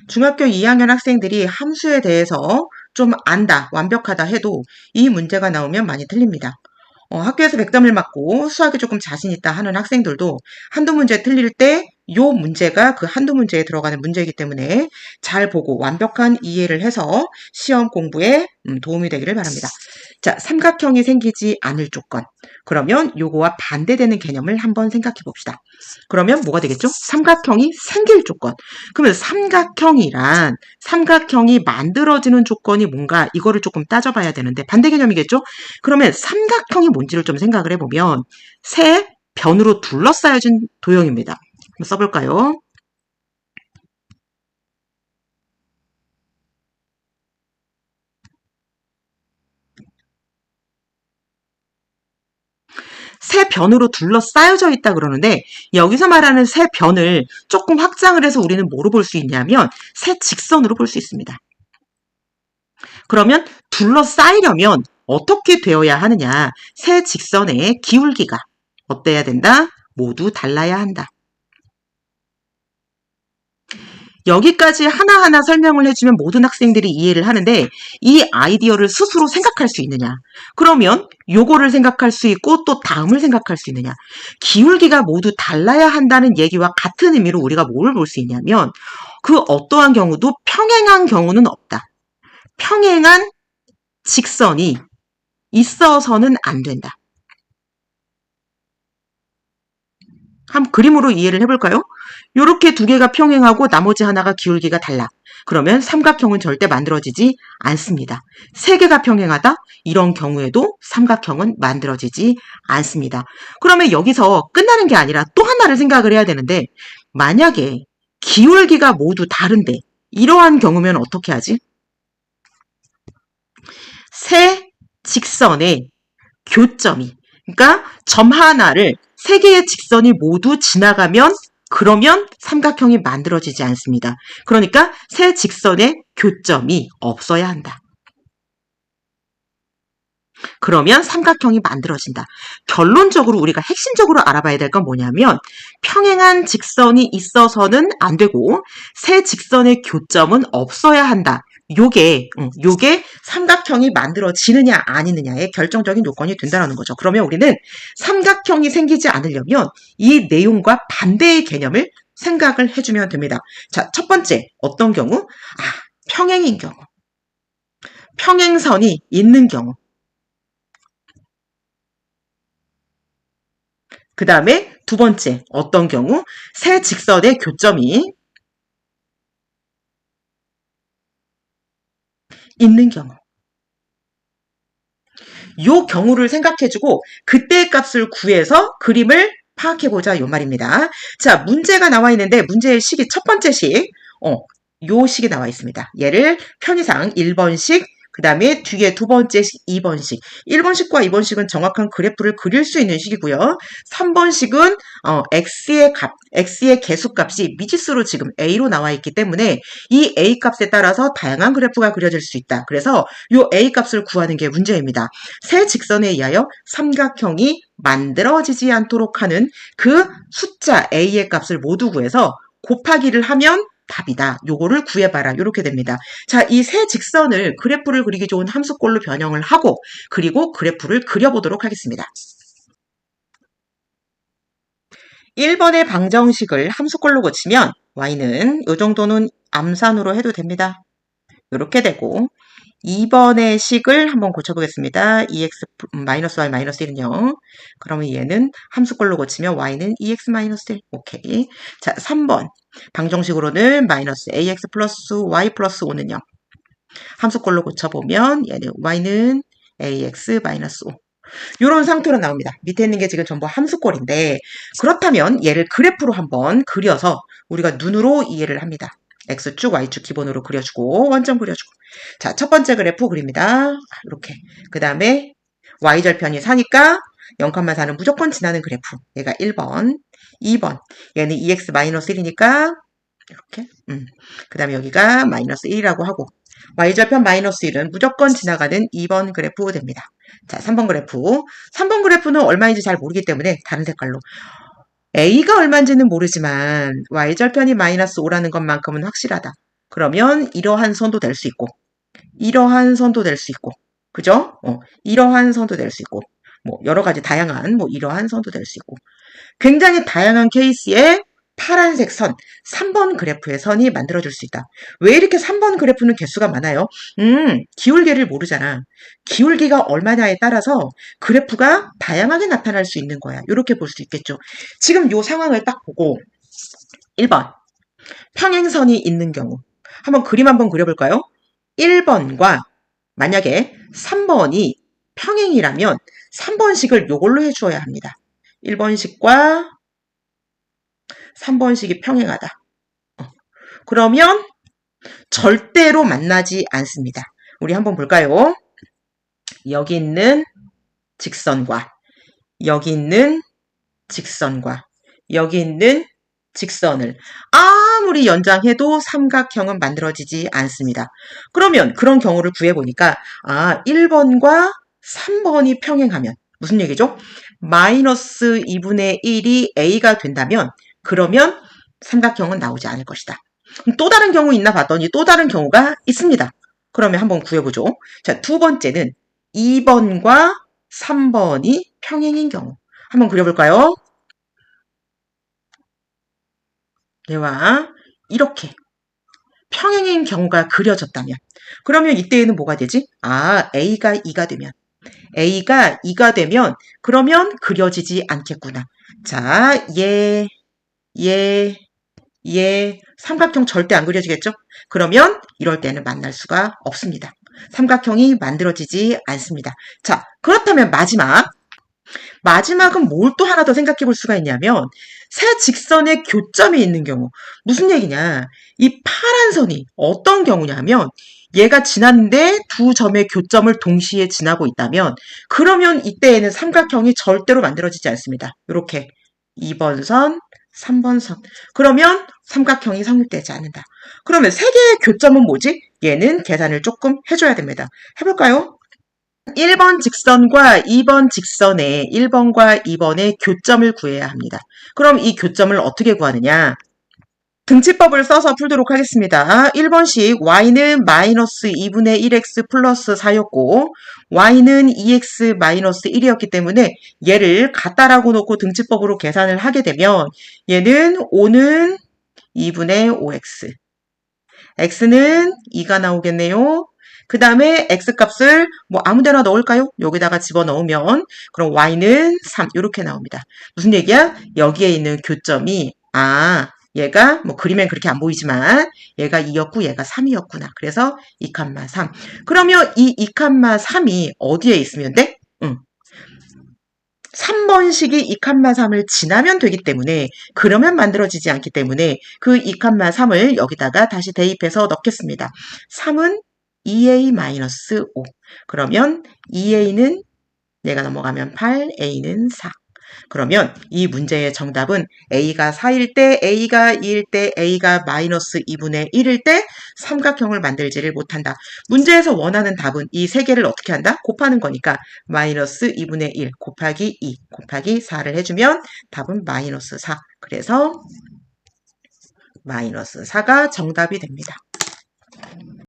중학교 2학년 학생들이 함수에 대해서 좀 안다, 완벽하다 해도 이 문제가 나오면 많이 틀립니다. 학교에서 100점을 맞고 수학에 조금 자신 있다 하는 학생들도 한두 문제 틀릴 때 요 문제가 그 한두 문제에 들어가는 문제이기 때문에 잘 보고 완벽한 이해를 해서 시험 공부에 도움이 되기를 바랍니다. 자, 삼각형이 생기지 않을 조건. 그러면 요거와 반대되는 개념을 한번 생각해 봅시다. 그러면 뭐가 되겠죠? 삼각형이 생길 조건. 그러면 삼각형이 만들어지는 조건이 뭔가 이거를 조금 따져봐야 되는데 반대 개념이겠죠? 그러면 삼각형이 뭔지를 좀 생각을 해보면 세 변으로 둘러싸여진 도형입니다. 한번 써볼까요? 세 변으로 둘러싸여져 있다 그러는데 여기서 말하는 세 변을 조금 확장을 해서 우리는 뭐로 볼 수 있냐면 세 직선으로 볼 수 있습니다. 그러면 둘러싸이려면 어떻게 되어야 하느냐? 세 직선의 기울기가 어때야 된다? 모두 달라야 한다. 여기까지 하나하나 설명을 해주면 모든 학생들이 이해를 하는데 이 아이디어를 스스로 생각할 수 있느냐? 그러면 요거를 생각할 수 있고 또 다음을 생각할 수 있느냐? 기울기가 모두 달라야 한다는 얘기와 같은 의미로 우리가 뭘 볼 수 있냐면 그 어떠한 경우도 평행한 경우는 없다. 평행한 직선이 있어서는 안 된다. 한번 그림으로 이해를 해볼까요? 이렇게 두 개가 평행하고 나머지 하나가 기울기가 달라. 그러면 삼각형은 절대 만들어지지 않습니다. 세 개가 평행하다? 이런 경우에도 삼각형은 만들어지지 않습니다. 그러면 여기서 끝나는 게 아니라 또 하나를 생각을 해야 되는데 만약에 기울기가 모두 다른데 이러한 경우면 어떻게 하지? 세 직선의 교점이 그러니까 점 하나를 세 개의 직선이 모두 지나가면 그러면 삼각형이 만들어지지 않습니다. 그러니까 세 직선의 교점이 없어야 한다. 그러면 삼각형이 만들어진다. 결론적으로 우리가 핵심적으로 알아봐야 될 건 뭐냐면 평행한 직선이 있어서는 안 되고 세 직선의 교점은 없어야 한다. 요게 삼각형이 만들어지느냐 아니느냐의 결정적인 요건이 된다는 거죠. 그러면 우리는 삼각형이 생기지 않으려면 이 내용과 반대의 개념을 생각을 해주면 됩니다. 자, 첫 번째 어떤 경우? 평행인 경우. 평행선이 있는 경우. 그 다음에 두 번째 어떤 경우? 세 직선의 교점이 있는 경우. 요 경우를 생각해주고 그때의 값을 구해서 그림을 파악해보자 요 말입니다. 자, 문제가 나와 있는데 문제의 식이 첫 번째 식, 요 식이 나와 있습니다. 얘를 편의상 1번식, 그 다음에 뒤에 두 번째 식 2번식. 1번식과 2번식은 정확한 그래프를 그릴 수 있는 식이고요. 3번식은 x의 개수값이 미지수로 지금 a로 나와 있기 때문에 이 a 값에 따라서 다양한 그래프가 그려질 수 있다. 그래서 이 a 값을 구하는 게 문제입니다. 세 직선에 의하여 삼각형이 만들어지지 않도록 하는 그 숫자 a의 값을 모두 구해서 곱하기를 하면 답이다. 요거를 구해봐라. 이렇게 됩니다. 자, 이 세 직선을 그래프를 그리기 좋은 함수꼴로 변형을 하고 그리고 그래프를 그려보도록 하겠습니다. 1번의 방정식을 함수꼴로 고치면 y는 이 정도는 암산으로 해도 됩니다. 이렇게 되고 2번의 식을 한번 고쳐보겠습니다. 2x-y 마이너스 1은 0. 그러면 얘는 함수꼴로 고치면 y는 2x-1. 오케이. 자, 3번. 방정식으로는 마이너스 ax 플러스 y 플러스 5는 0. 함수꼴로 고쳐보면 얘는 y는 ax 마이너스 5. 이런 상태로 나옵니다. 밑에 있는 게 지금 전부 함수꼴인데 그렇다면 얘를 그래프로 한번 그려서 우리가 눈으로 이해를 합니다. X축, Y축 기본으로 그려주고 원점 그려주고 자, 첫 번째 그래프 그립니다. 이렇게 그 다음에 Y절편이 4니까 0,4는 무조건 지나는 그래프 얘가 1번 2번 얘는 2x-1이니까 이렇게 그 다음에 여기가 마이너스 1이라고 하고 Y절편 마이너스 1은 무조건 지나가는 2번 그래프 됩니다. 자, 3번 그래프 3번 그래프는 얼마인지 잘 모르기 때문에 다른 색깔로 A가 얼마인지는 모르지만 Y절편이 마이너스 5라는 것만큼은 확실하다. 그러면 이러한 선도 될 수 있고, 이러한 선도 될 수 있고, 그죠? 이러한 선도 될 수 있고, 뭐 여러 가지 다양한 뭐 이러한 선도 될 수 있고, 굉장히 다양한 케이스에 파란색 선, 3번 그래프의 선이 만들어질 수 있다. 왜 이렇게 3번 그래프는 개수가 많아요? 기울기를 모르잖아. 기울기가 얼마냐에 따라서 그래프가 다양하게 나타날 수 있는 거야. 이렇게 볼 수 있겠죠. 지금 이 상황을 딱 보고 1번 평행선이 있는 경우 한번 그림 한번 그려볼까요? 1번과 만약에 3번이 평행이라면 3번식을 요걸로 해주어야 합니다. 1번식과 3번식이 평행하다. 그러면 절대로 만나지 않습니다. 우리 한번 볼까요? 여기 있는 직선과 여기 있는 직선과 여기 있는 직선을 아무리 연장해도 삼각형은 만들어지지 않습니다. 그러면 그런 경우를 구해보니까 1번과 3번이 평행하면 무슨 얘기죠? 마이너스 2분의 1이 A가 된다면 그러면 삼각형은 나오지 않을 것이다. 또 다른 경우 있나 봤더니 또 다른 경우가 있습니다. 그러면 한번 구해보죠. 자, 두 번째는 2번과 3번이 평행인 경우. 한번 그려볼까요? 얘와 이렇게 평행인 경우가 그려졌다면 그러면 이때에는 뭐가 되지? A가 2가 되면 A가 2가 되면 그러면 그려지지 않겠구나. 자, 얘 삼각형 절대 안 그려지겠죠? 그러면 이럴 때는 만날 수가 없습니다. 삼각형이 만들어지지 않습니다. 자, 그렇다면 마지막은 뭘 또 하나 더 생각해 볼 수가 있냐면 세 직선의 교점이 있는 경우. 무슨 얘기냐? 이 파란 선이 어떤 경우냐면 얘가 지났는데 두 점의 교점을 동시에 지나고 있다면 그러면 이때에는 삼각형이 절대로 만들어지지 않습니다. 이렇게 2번 선, 3번 선. 그러면 삼각형이 성립되지 않는다. 그러면 세 개의 교점은 뭐지? 얘는 계산을 조금 해줘야 됩니다. 해볼까요? 1번 직선과 2번 직선의 1번과 2번의 교점을 구해야 합니다. 그럼 이 교점을 어떻게 구하느냐? 등치법을 써서 풀도록 하겠습니다. 1번씩 y는 마이너스 2분의 1x 플러스 4였고 y는 2x 마이너스 1이었기 때문에 얘를 같다라고 놓고 등치법으로 계산을 하게 되면 얘는 5는 2분의 5x x는 2가 나오겠네요. 그 다음에 x값을 뭐 아무데나 넣을까요? 여기다가 집어넣으면 그럼 y는 3 이렇게 나옵니다. 무슨 얘기야? 여기에 있는 교점이 얘가 뭐 그림엔 그렇게 안 보이지만 얘가 2였고 얘가 3이었구나. 그래서 2,3. 그러면 이 2,3이 어디에 있으면 돼? 3번식이 2,3을 지나면 되기 때문에 그러면 만들어지지 않기 때문에 그 2,3을 여기다가 다시 대입해서 넣겠습니다. 3은 2a-5. 그러면 2a는 얘가 넘어가면 8, a는 4. 그러면 이 문제의 정답은 a가 4일 때, a가 2일 때, a가 마이너스 2분의 1일 때 삼각형을 만들지를 못한다. 문제에서 원하는 답은 이 세 개를 어떻게 한다? 곱하는 거니까 마이너스 2분의 1 곱하기 2 곱하기 4를 해주면 답은 마이너스 4. 그래서 마이너스 4가 정답이 됩니다.